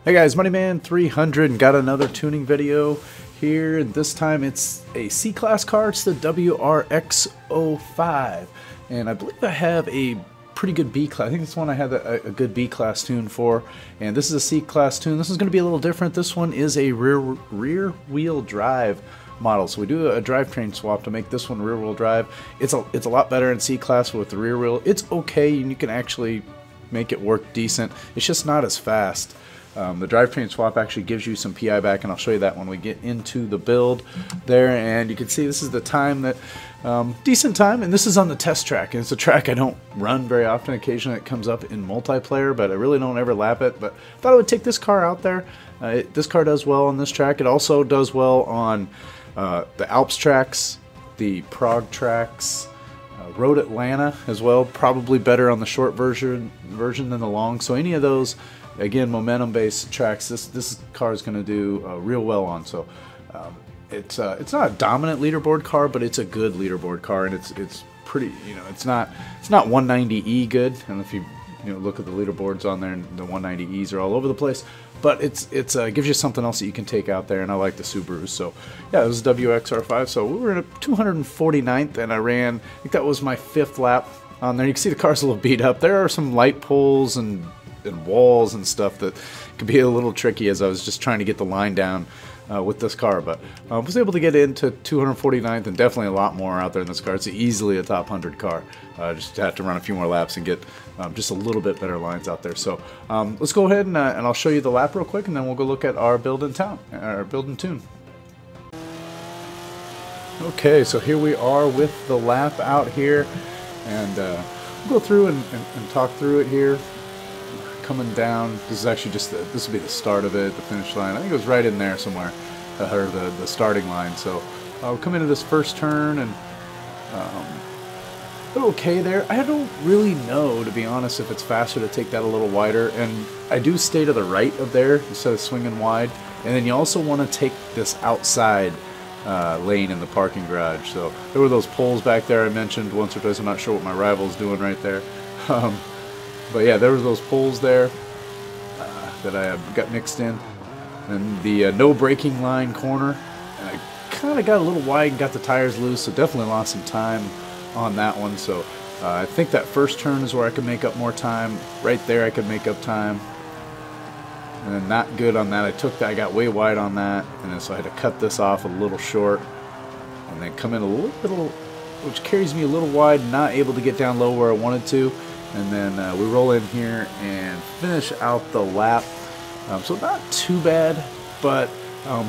Hey guys, Moneyman300 and got another tuning video here, and this time it's a C-Class car. It's the WRX 05, and I believe I have a pretty good B-Class. I think this one I had a good B-Class tune for, and this is a C-Class tune. This is going to be a little different. This one is a rear-wheel drive model, so we do a drivetrain swap to make this one rear-wheel drive. It's a lot better in C-Class with the rear wheel. It's okay, and you can actually make it work decent. It's just not as fast. The drivetrain swap actually gives you some PI back, and I'll show you that when we get into the build there. And you can see this is the time that, decent time, and this is on the test track. And it's a track I don't run very often. Occasionally it comes up in multiplayer, but I really don't ever lap it. But I thought I would take this car out there. This car does well on this track. It also does well on the Alps tracks, the Prague tracks, Road Atlanta as well. Probably better on the short version than the long. So any of those, again, momentum-based tracks, this car is going to do real well on. So it's not a dominant leaderboard car, but it's a good leaderboard car, and it's pretty. It's not 190E good. And if you look at the leaderboards on there, and the 190Es are all over the place. But it gives you something else that you can take out there, and I like the Subarus. So yeah, this is WXR5. So we were in a 249th, and I ran. I think that was my 5th lap on there. You can see the car's a little beat up. There are some light poles and walls and stuff that could be a little tricky as I was just trying to get the line down with this car, but I was able to get into 249th, and definitely a lot more out there in this car. It's easily a top 100 car. Just have to run a few more laps and get just a little bit better lines out there. So let's go ahead and I'll show you the lap real quick, and then we'll go look at our build in town, our build and tune. Okay, so here we are with the lap out here, and we'll go through and talk through it here. Coming down, this is actually just this will be the start of it, the finish line. I think it was right in there somewhere, or the starting line. So we'll come into this first turn, and okay there. I don't really know, to be honest, if it's faster to take that a little wider, and I do stay to the right of there instead of swinging wide. And then you also want to take this outside lane in the parking garage. So there were those poles back there I mentioned once or twice. I'm not sure what my rival's doing right there. But yeah, there were those poles there that I got mixed in. And the no braking line corner, and I kind of got a little wide and got the tires loose, so definitely lost some time on that one. So I think that first turn is where I could make up more time. Right there I could make up time. And then not good on that. I got way wide on that, and then so I had to cut this off a little short. And then come in a little, which carries me a little wide, not able to get down low where I wanted to. And then we roll in here and finish out the lap. So not too bad, but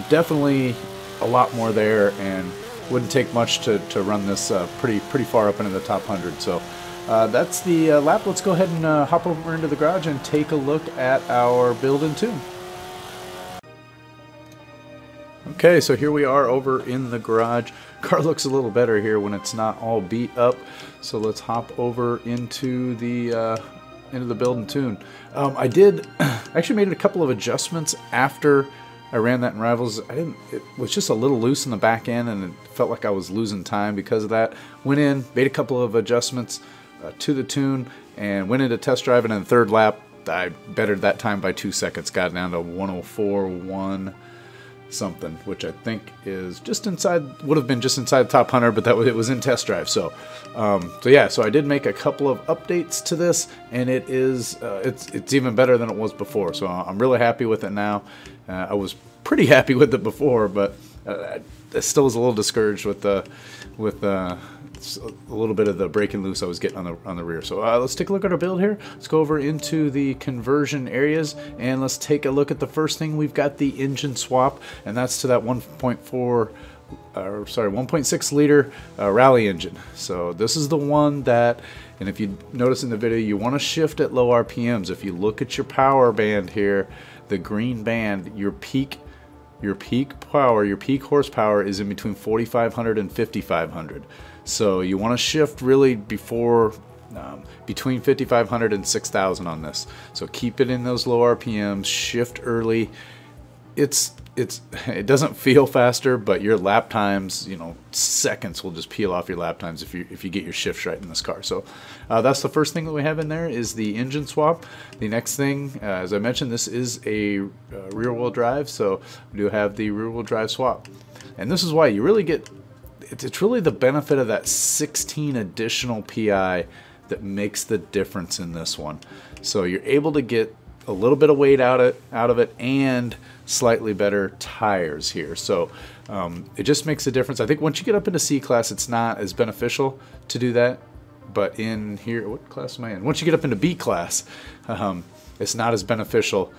definitely a lot more there, and wouldn't take much to run this pretty far up into the top 100. So that's the lap. Let's go ahead and hop over into the garage and take a look at our build and tune. Okay, so here we are over in the garage. Car looks a little better here when it's not all beat up. So let's hop over into the build and tune. I actually made a couple of adjustments after I ran that in Rivals. It was just a little loose in the back end, and it felt like I was losing time because of that. Went in, made a couple of adjustments to the tune, and went into test drive. And in the third lap, I bettered that time by 2 seconds. Got down to 104.1 something, which I think is just inside, would have been just inside the top 100, but it was in test drive. So yeah, so I did make a couple of updates to this, and it is it's even better than it was before. So I'm really happy with it now. I was pretty happy with it before, but I still was a little discouraged with a little bit of the breaking loose I was getting on the rear. So let's take a look at our build here. Let's go over into the conversion areas, and let's take a look at the first thing. We've got the engine swap, and that's to that 1.6 liter rally engine. So this is the one that, and if you notice in the video, you want to shift at low RPMs. If you look at your power band here, the green band, your peak power, your peak horsepower is in between 4,500 and 5,500. So you want to shift really between 5,500 and 6,000 on this. So keep it in those low RPMs, shift early, it doesn't feel faster, but your lap times, you know, seconds will just peel off your lap times if you get your shifts right in this car. So that's the first thing that we have in there is the engine swap. The next thing, as I mentioned, this is a rear-wheel drive, so we do have the rear-wheel drive swap, and this is why you really get. It's really the benefit of that 16 additional PI that makes the difference in this one. So you're able to get a little bit of weight out of it and slightly better tires here. So it just makes a difference. I think once you get up into C class, it's not as beneficial to do that. But in here, what class am I in? Once you get up into B class, it's not as beneficial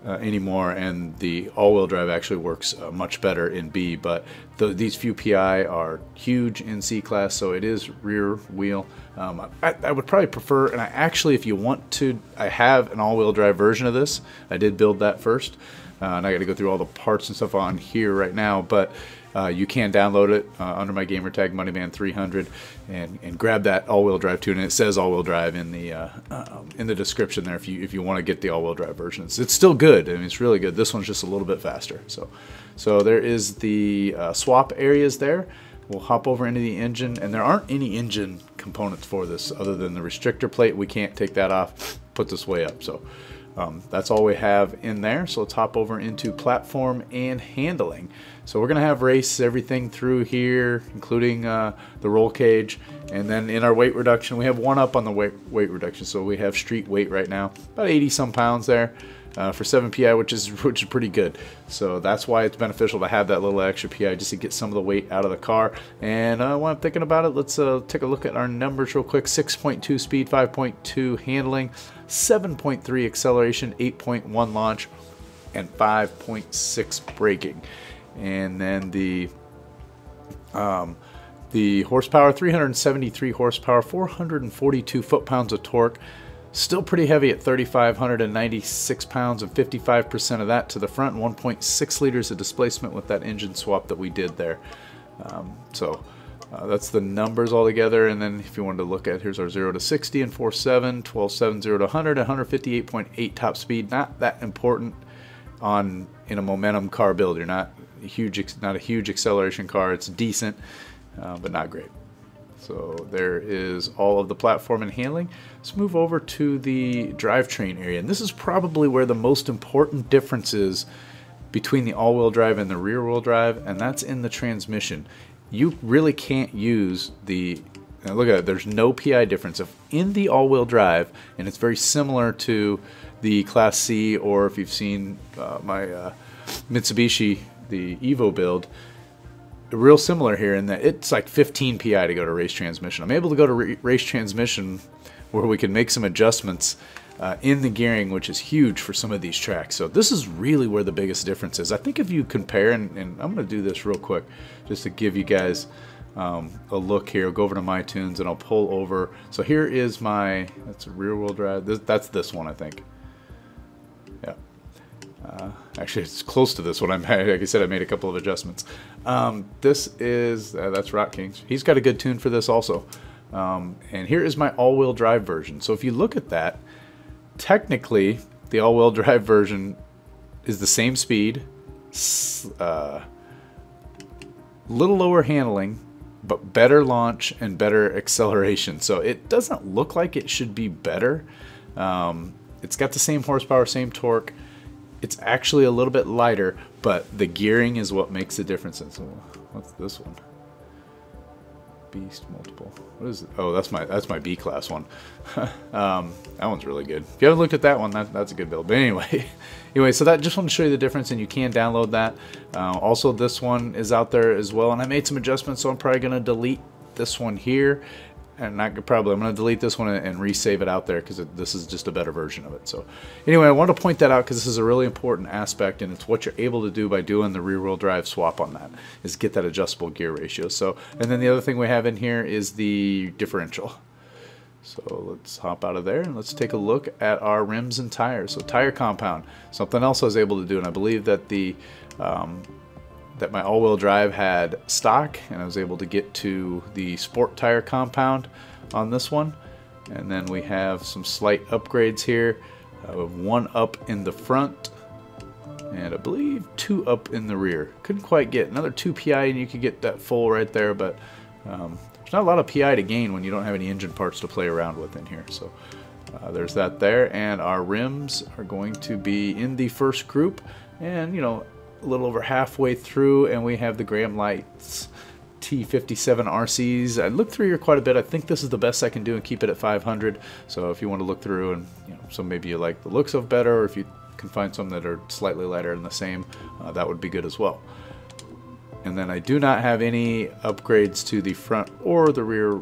anymore, and the all-wheel drive actually works much better in B. But these few PI are huge in C class, so it is rear wheel. I would probably prefer, and I actually, if you want to, I have an all-wheel drive version of this. I did build that first, and I got to go through all the parts and stuff on here right now, but you can download it under my gamer tag Moneyman300 and grab that all-wheel drive tune, and it says all-wheel drive in the description there if you want to get the all-wheel drive version. It's still good. I mean, it's really good. This one's just a little bit faster. So there is the swap areas there. We'll hop over into the engine, and there aren't any engine components for this other than the restrictor plate. We can't take that off, put this way up. So that's all we have in there. So let's hop over into platform and handling. So we're going to have race everything through here, including the roll cage. And then in our weight reduction, we have one up on the weight reduction. So we have street weight right now, about 80 some pounds there. For 7 PI, which is pretty good. So that's why it's beneficial to have that little extra PI, just to get some of the weight out of the car. And while I'm thinking about it, let's take a look at our numbers real quick. 6.2 speed, 5.2 handling, 7.3 acceleration, 8.1 launch, and 5.6 braking. And then the horsepower, 373 horsepower, 442 foot-pounds of torque. Still pretty heavy at 3,596 pounds, and 55% of that to the front, 1.6 liters of displacement with that engine swap that we did there. That's the numbers all together. And then if you wanted to look at, here's our 0 to 60 in 4.7, 12.7, 0 to 100, 158.8 top speed. Not that important in a momentum car build. You're not a huge acceleration car. It's decent, but not great. So there is all of the platform and handling. Let's move over to the drivetrain area. And this is probably where the most important difference is between the all-wheel drive and the rear-wheel drive, and that's in the transmission. You really can't use now look at it, there's no PI difference. If in the all-wheel drive, and it's very similar to the Class C, or if you've seen my Mitsubishi, the Evo build, real similar here in that it's like 15 PI to go to race transmission. I'm able to go to race transmission where we can make some adjustments in the gearing, which is huge for some of these tracks. So this is really where the biggest difference is. I think if you compare, and I'm going to do this real quick just to give you guys a look here. I'll go over to My Tunes and I'll pull over. So here is that's a rear wheel drive. That's this one, I think. Yeah. Actually, it's close to this one. Like I said, I made a couple of adjustments. This is, that's Rock Kings. He's got a good tune for this also. And here is my all-wheel drive version. So if you look at that, technically, the all-wheel drive version is the same speed, little lower handling, but better launch and better acceleration. So it doesn't look like it should be better. It's got the same horsepower, same torque. It's actually a little bit lighter, but the gearing is what makes the difference. And so, what's this one? Beast multiple. What is it? Oh, that's my B class one. That one's really good. If you haven't looked at that one, that's a good build. But anyway, so that just want to show you the difference, and you can download that. Also, this one is out there as well, and I made some adjustments, so I'm probably gonna delete this one here. And I'm going to delete this one and resave it out there because this is just a better version of it. So anyway, I wanted to point that out because this is a really important aspect, and it's what you're able to do by doing the rear-wheel drive swap on that, is get that adjustable gear ratio. So, and then the other thing we have in here is the differential. So let's hop out of there and let's take a look at our rims and tires. So tire compound, something else I was able to do, and I believe that that my all-wheel drive had stock, and I was able to get to the sport tire compound on this one. And then we have some slight upgrades here. One up in the front, and I believe 2 up in the rear. Couldn't quite get another 2 PI, and you could get that full right there, but there's not a lot of PI to gain when you don't have any engine parts to play around with in here. So there's that there, and our rims are going to be in the first group, and you know, a little over halfway through, and we have the Graham Lights T57 RCs. I looked through here quite a bit. I think this is the best I can do and keep it at 500. So if you want to look through and, you know, so maybe you like the looks of better, or if you can find some that are slightly lighter and the same, that would be good as well. And then I do not have any upgrades to the front or the rear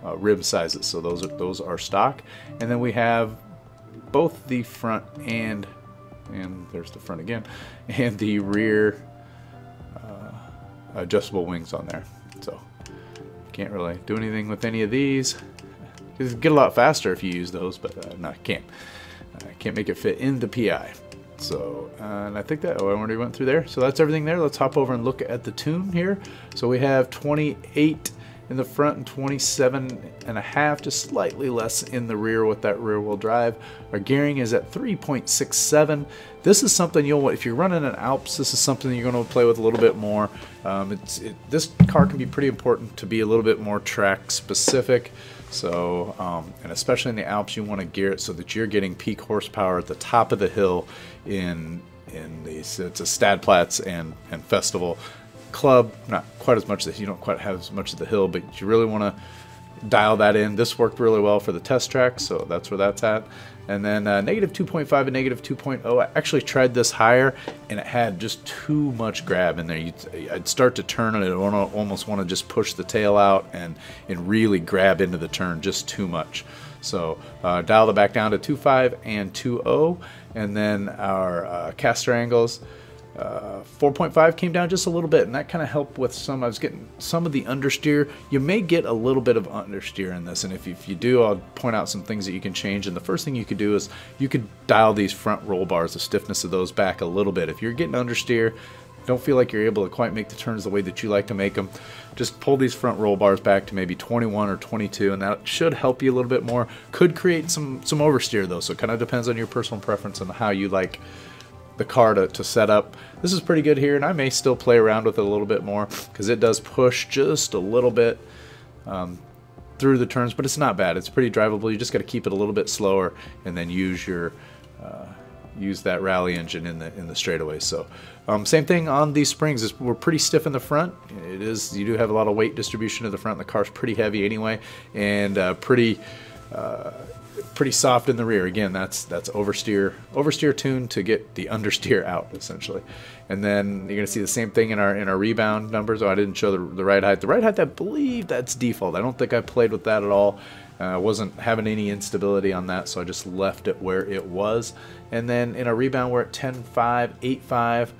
rib sizes, so those are stock. And then we have both the front and there's the front again, and the rear adjustable wings on there. So can't really do anything with any of these. It'd get a lot faster if you use those, but no, I can't. I can't make it fit in the PI. So, and I think that, I already went through there. So that's everything there. Let's hop over and look at the tune here. So we have 28 in the front and 27.5, just slightly less in the rear with that rear wheel drive. Our gearing is at 3.67. This is something you'll, if you're running an Alps, this is something you're going to play with a little bit more. This car can be pretty important to be a little bit more track specific. So, and especially in the Alps, you want to gear it so that you're getting peak horsepower at the top of the hill in these, it's a Stadplatz and Festival Club. Not quite as much, that you don't quite have as much of the hill, but you really want to dial that in. This worked really well for the test track, so that's where that's at. And then negative 2.5 and negative 2.0. I actually tried this higher, and it had just too much grab in there. I'd start to turn, and I'd almost want to just push the tail out and really grab into the turn just too much. So dial it back down to 2.5 and 2.0, and then our caster angles. 4.5 came down just a little bit, and that kind of helped with some. I was getting some of the understeer. You may get a little bit of understeer in this, and if you do, I'll point out some things that you can change. And the first thing you could do is you could dial these front roll bars, the stiffness of those, back a little bit. If you're getting understeer, don't feel like you're able to quite make the turns the way that you like to make them, just pull these front roll bars back to maybe 21 or 22, and that should help you a little bit more. Could create some oversteer though, so it kind of depends on your personal preference and how you like the car to set up. This is pretty good here, and I may still play around with it a little bit more because it does push just a little bit through the turns, but it's not bad. It's pretty drivable. You just got to keep it a little bit slower and then use your use that rally engine in the straightaways. So same thing on these springs. We're pretty stiff in the front. It is, you do have a lot of weight distribution to the front. The car's pretty heavy anyway, and pretty soft in the rear. Again, that's oversteer tuned to get the understeer out essentially. And then you're gonna see the same thing in our rebound numbers. Oh, I didn't show the ride height. The ride height, I believe that's default. I don't think I played with that at all. I wasn't having any instability on that, so I just left it where it was. And then in our rebound, we're at 10.5, 8.5,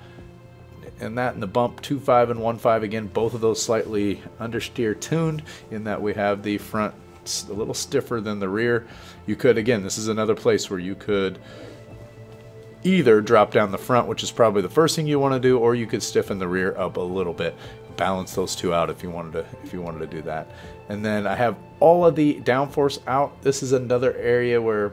and that in the bump 2.5 and 1.5. Again, both of those slightly understeer tuned in that we have the front a little stiffer than the rear. You could, again, this is another place where you could either drop down the front, which is probably the first thing you want to do, or you could stiffen the rear up a little bit. Balance those two out if you wanted to do that. And then I have all of the downforce out. This is another area where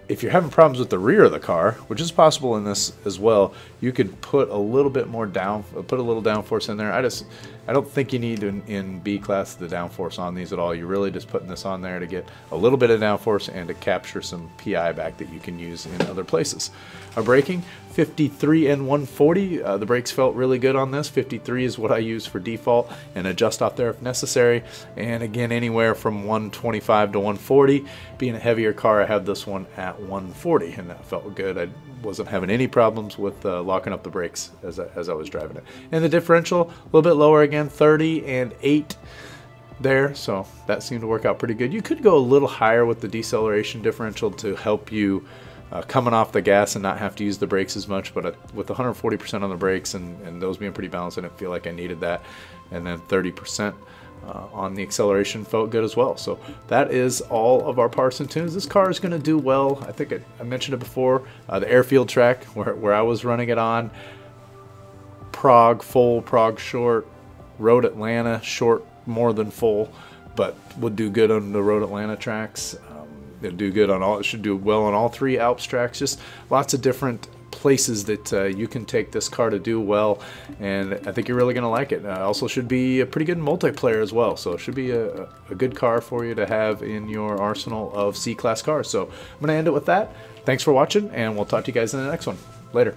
if you're having problems with the rear of the car, which is possible in this as well, you could put a little bit more put a little downforce in there. I don't think you need in B class the downforce on these at all. You're really just putting this on there to get a little bit of downforce and to capture some PI back that you can use in other places. Our braking, 53 and 140. The brakes felt really good on this. 53 is what I use for default, and adjust off there if necessary. And again, anywhere from 125 to 140. Being a heavier car, I have this one at 140, and that felt good. I wasn't having any problems with locking up the brakes as I was driving it. And the differential, a little bit lower again, 30 and 8 there, so that seemed to work out pretty good. You could go a little higher with the deceleration differential to help you coming off the gas and not have to use the brakes as much, but with 140% on the brakes and those being pretty balanced, I didn't feel like I needed that. And then 30% on the acceleration felt good as well. So that is all of our parts and tunes. This car is going to do well. I think I mentioned it before, the airfield track where I was running it on, Prague full, Prague short, Road Atlanta short more than full, but would do good on the Road Atlanta tracks. It'll do good on all, it should do well on all 3 Alps tracks. Just lots of different places that you can take this car to do well, and I think you're really going to like it. Also should be a pretty good multiplayer as well, so it should be a good car for you to have in your arsenal of C-Class cars. So I'm going to end it with that. Thanks for watching, and we'll talk to you guys in the next one. Later.